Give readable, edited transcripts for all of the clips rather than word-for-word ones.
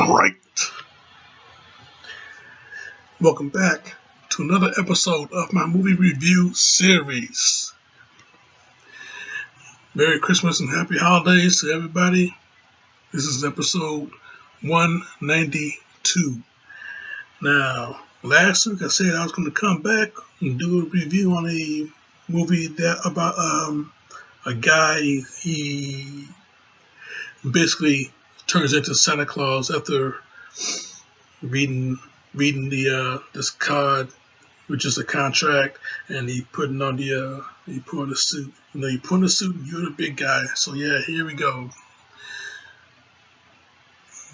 Alright, welcome back to another episode of my movie review series. Merry Christmas and Happy Holidays to everybody. This is episode 192. Now, last week I said I was going to come back and do a review on a movie about a guy. He basically turns into Santa Claus after reading this card, which is a contract, and he put on a suit. You put on a suit and you're the big guy. So yeah, here we go.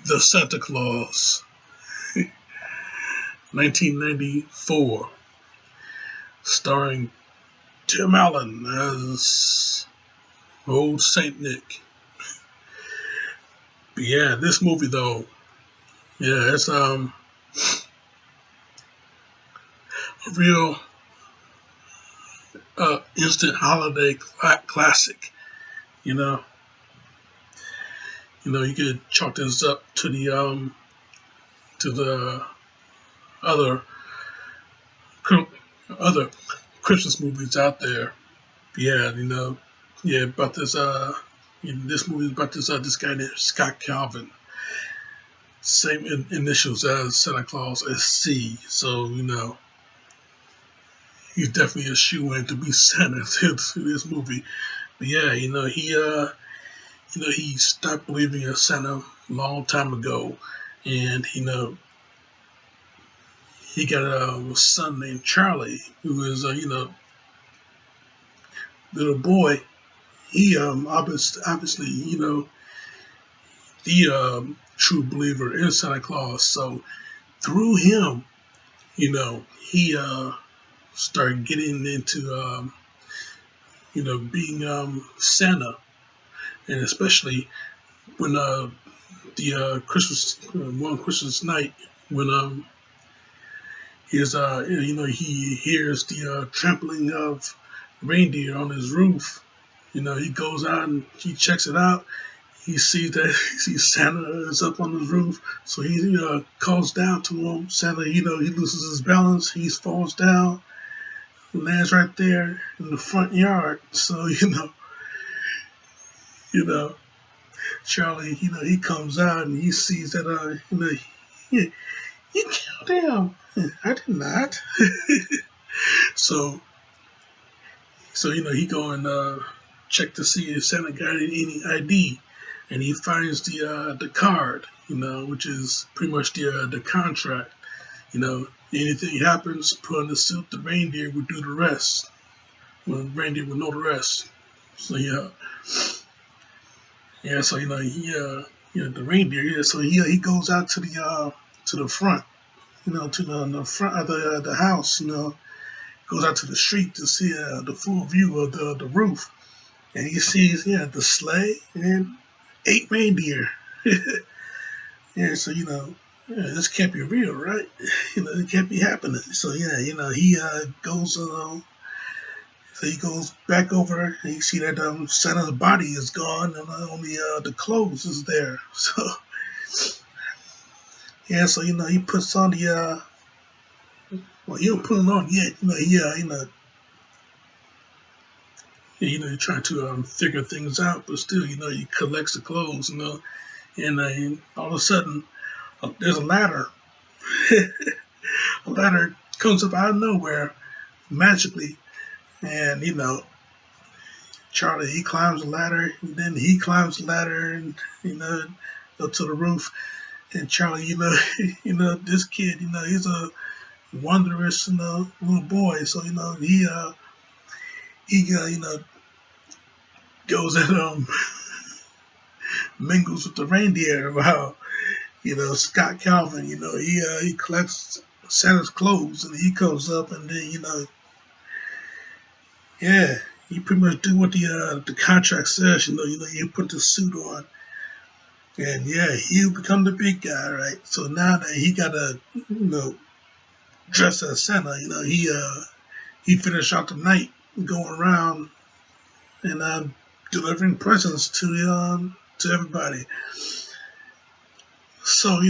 The Santa Claus, 1994, starring Tim Allen as old Saint Nick. But yeah, this movie though, yeah, it's a real instant holiday classic. You could chalk this up to the other Christmas movies out there. Yeah, about this this movie is about this guy named Scott Calvin. Same initials as Santa Claus, SC. So he's definitely a shoe-in to be Santa to this movie. But yeah, he stopped believing in Santa a long time ago, and he got a son named Charlie, who is little boy. He obviously the true believer in Santa Claus. So through him, he started getting into being Santa, and especially when the one Christmas night when he hears the trampling of reindeer on his roof. He goes out and he checks it out. He sees Santa is up on his roof, so he calls down to him. Santa, he loses his balance. He falls down, lands right there in the front yard. So Charlie, he comes out and he sees that you killed him. I did not. so he go and check to see if Santa got any ID, and he finds the card, which is pretty much the contract. Anything happens, put on the suit, the reindeer would do the rest. Well, the reindeer would know the rest. So yeah. So he the reindeer. Yeah, so he goes out to the front, to the front of the house. Goes out to the street to see the full view of the roof, and he sees the sleigh and 8 reindeer. So this can't be real, right? It can't be happening. So he goes. So he goes back over and you see that Santa's body is gone and only the clothes is there. So so he puts on the well, he don't put it on yet. He's trying to figure things out, but still, he collects the clothes, and all of a sudden, there's a ladder. A ladder comes up out of nowhere, magically, and Charlie, he climbs the ladder, and then he climbs the ladder, and up to the roof. And Charlie, this kid, he's a wondrous, little boy. So he goes and mingles with the reindeer. While Scott Calvin, he collects Santa's clothes, and he comes up, and then he pretty much do what the contract says. You put the suit on, and he'll become the big guy, right? So now that he gotta dress as Santa, he finished out the night going around and delivering presents to everybody. So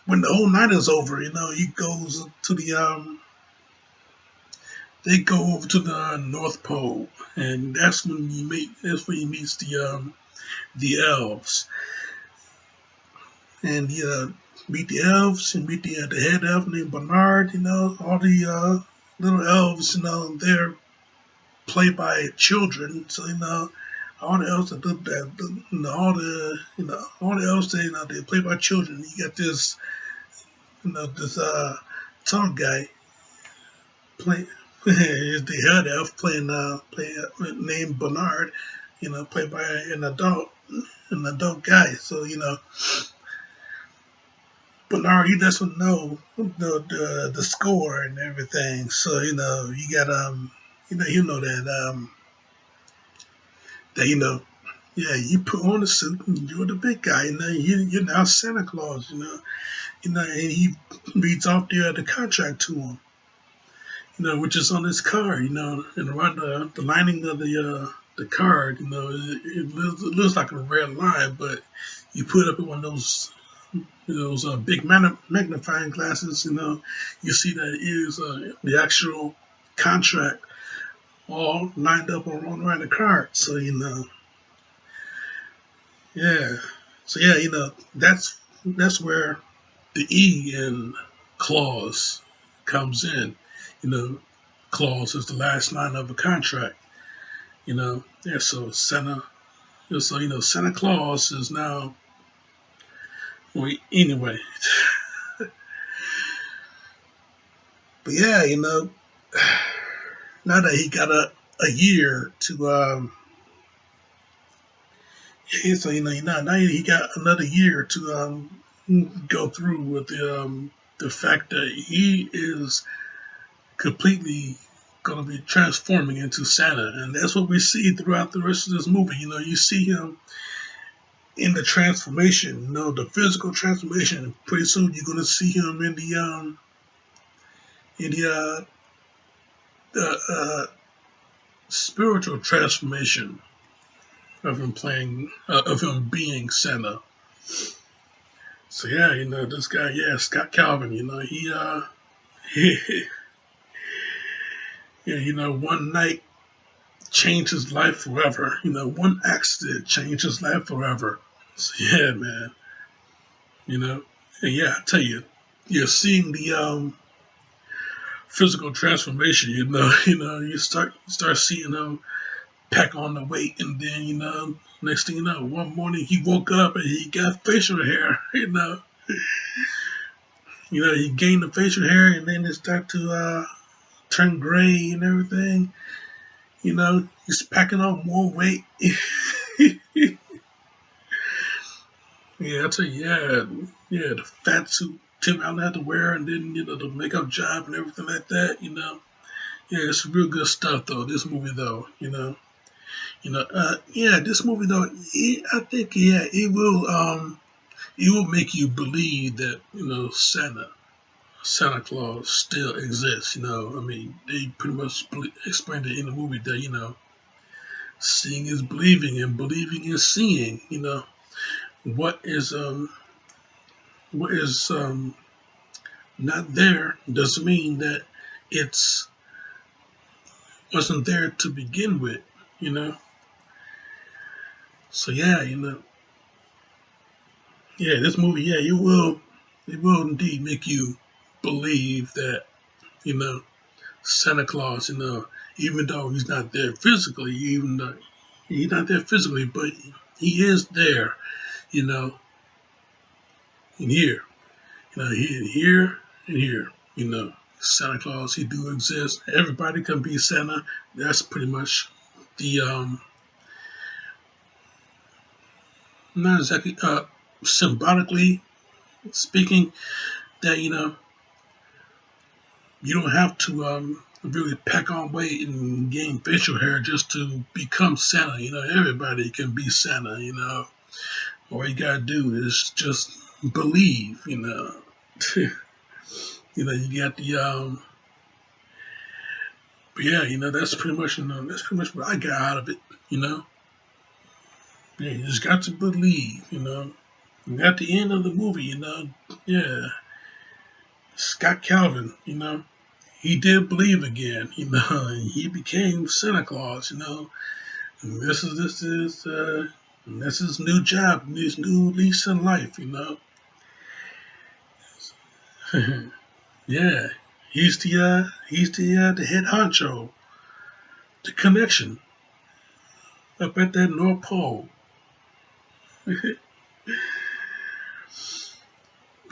when the whole night is over, he goes to they go over to the North Pole, and that's when you meet. That's when he meets the elves, and meet the elves and meet the head elf named Bernard. All the little elves. They're played by children. So all the elves that do that, all the elves they play by children. You got this tall guy play is the head elf named Bernard, played by an adult guy. So Bernard he doesn't know the score and everything. So you got that yeah, you put on the suit and you're the big guy. You're now Santa Claus. And he reads off the contract to him. Which is on his card, and around the lining of the card, it looks like a red line, but you put up in one of those big magnifying glasses, you see that it is the actual contract all lined up around the card. So yeah, so yeah, that's where the E in clause comes in. You know, clause is the last line of a contract. Yeah. So Santa Claus is now. Well, anyway, but yeah, now that he got a year to yeah, so now he got another year to go through with the fact that he is completely going to be transforming into Santa, and that's what we see throughout the rest of this movie. You see him in the transformation, the physical transformation. Pretty soon, you're going to see him in the spiritual transformation of him being Santa. So yeah, this guy, yeah, Scott Calvin. He yeah, one night changed his life forever. One accident changed his life forever. So yeah, man. And yeah, I tell you, you're seeing the physical transformation. You start seeing him pack on the weight, and then next thing you know, one morning he woke up and he got facial hair. He gained the facial hair, and then it started to turn gray and everything. He's packing on more weight. Yeah, I tell you, yeah, the fat suit Tim Allen had to wear, and then the makeup job and everything like that. Yeah, it's real good stuff though. This movie though, yeah, this movie though, I think yeah, it will make you believe that Santa Claus still exists. I mean, they pretty much explained it in the movie that seeing is believing, and believing is seeing. What is what is not there doesn't mean that it's wasn't there to begin with. You know. So yeah, yeah, this movie, yeah, it will indeed make you believe that you know Santa Claus, even though he's not there physically, even though he's not there physically, but he is there, you know, in here, here and here, Santa Claus, he do exist. Everybody can be Santa. That's pretty much the not exactly symbolically speaking that you don't have to really pack on weight and gain facial hair just to become Santa. Everybody can be Santa. All you gotta do is just believe. You got the but yeah, that's pretty much what I got out of it. Yeah, you just got to believe. And at the end of the movie, yeah, Scott Calvin, he did believe again, and he became Santa Claus, and this is his new job, his new lease in life. Yeah, he's the head honcho, the connection up at that North Pole.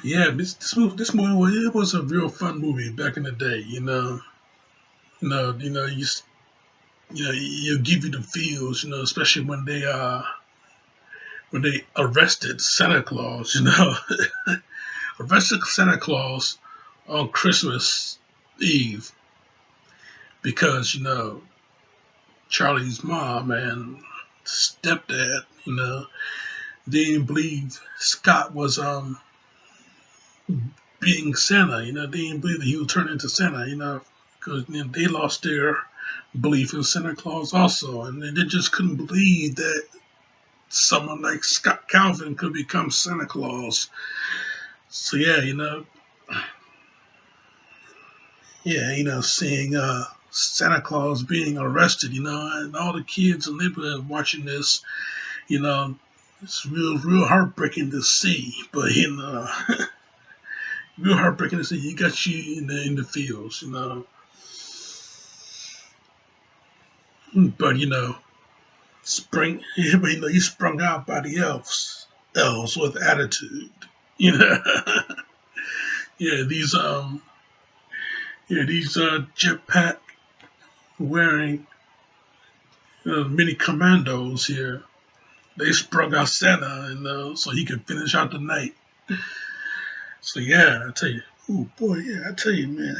Yeah, this movie it was a real fun movie back in the day. You give you the feels. Especially when they arrested Santa Claus. Arrested Santa Claus on Christmas Eve because Charlie's mom and stepdad they didn't believe Scott was being Santa. They didn't believe that he would turn into Santa. Because they lost their belief in Santa Claus also, and they just couldn't believe that someone like Scott Calvin could become Santa Claus. So seeing Santa Claus being arrested, and all the kids in the neighborhood watching this, you know, it's real heartbreaking to see. But real heartbreaking to see. He got you in the fields, But spring, but he sprung out by the elves with attitude. You know, yeah, these jetpack wearing mini commandos here. They sprung out Santa, and so he could finish out the night. So yeah, I tell you, oh boy, yeah, I tell you, man.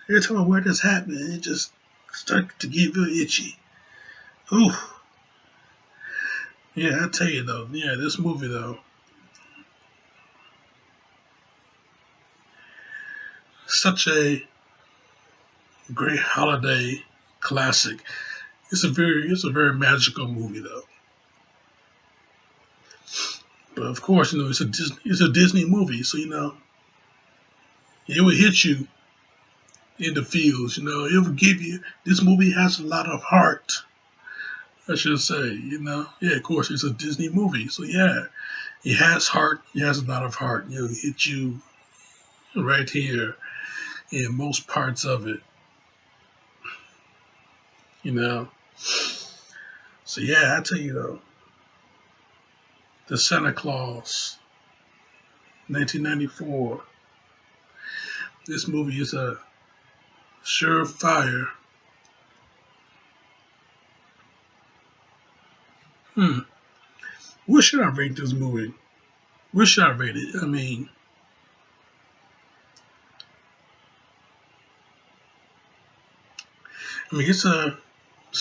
Every time I wear this hat, man, it just starts to get real itchy. Ooh, yeah, I tell you though, yeah, this movie though, such a great holiday classic. It's a very magical movie though. But of course, it's a Disney movie, so it will hit you in the feels. It will give you. This movie has a lot of heart. I should say, yeah, of course, it's a Disney movie, so yeah, it has heart. It has a lot of heart. It hit you right here in most parts of it. You know. So yeah, I tell you though, the Santa Claus, 1994. This movie is a surefire. Hmm. What should I rate this movie? What should I rate it? I mean, it's an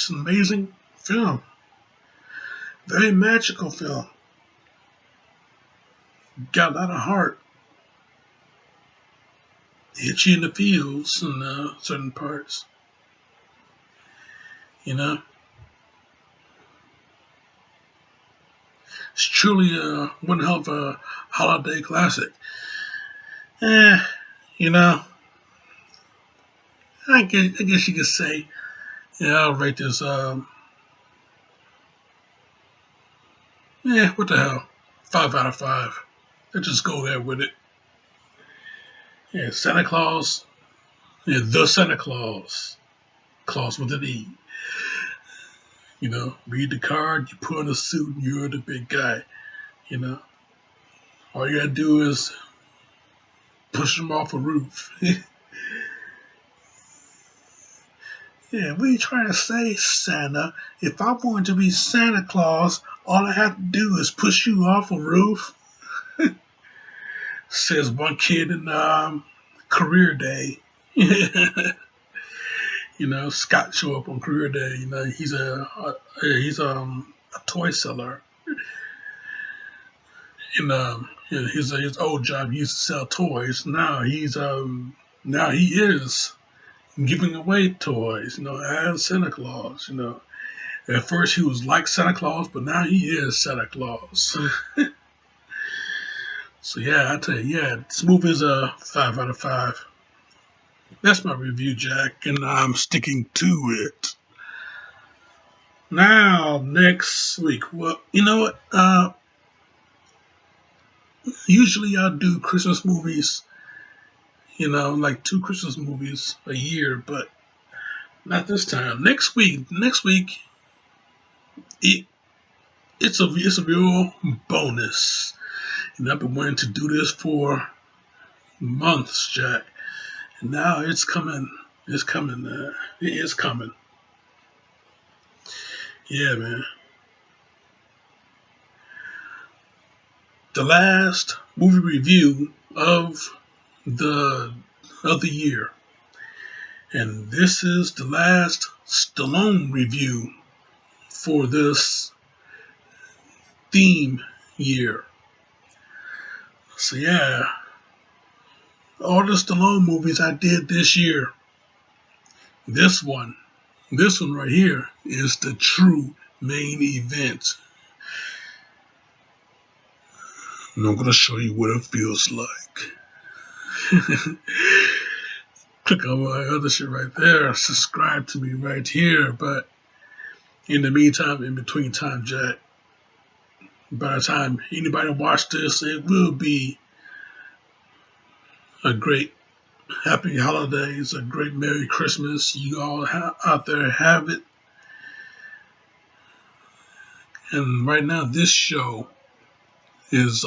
amazing film, very magical film. Got a lot of heart. Hit you in the feels in certain parts. You know, it's truly one hell of a holiday classic. Eh, you know, I guess you could say, yeah, I'll rate this. Yeah, what the hell, 5 out of 5. Let's just go there with it. Yeah, Santa Claus. Yeah, the Santa Claus. Claus with an E. Read the card, you put on a suit, and you're the big guy. You know, all you gotta do is push them off a roof. Yeah, what are you trying to say, Santa? If I wanted to be Santa Claus, all I have to do is push you off a roof, says one kid in career day. Scott show up on career day. He's a toy seller. And his old job, he used to sell toys. Now he is giving away toys, as Santa Claus. At first he was like Santa Claus, but now he is Santa Claus. So yeah, I tell you, yeah, this movie is a 5 out of 5. That's my review, Jack, and I'm sticking to it. Now, next week, well, you know what? Usually I do Christmas movies, like 2 Christmas movies a year, but not this time. Next week, it, it's a real bonus. And I've been wanting to do this for months, Jack. And now it's coming. It's coming. It is coming. Yeah, man. The last movie review the of the year, and this is the last Stallone review for this theme year. So yeah, all the Stallone movies I did this year. This one, this one right here is the true main event. And I'm gonna show you what it feels like. Click on my other shit right there. Subscribe to me right here. But in the meantime, in between time, Jack, by the time anybody watch this, it will be a great happy holidays, a great Merry Christmas. You all out there have it. And right now, this show is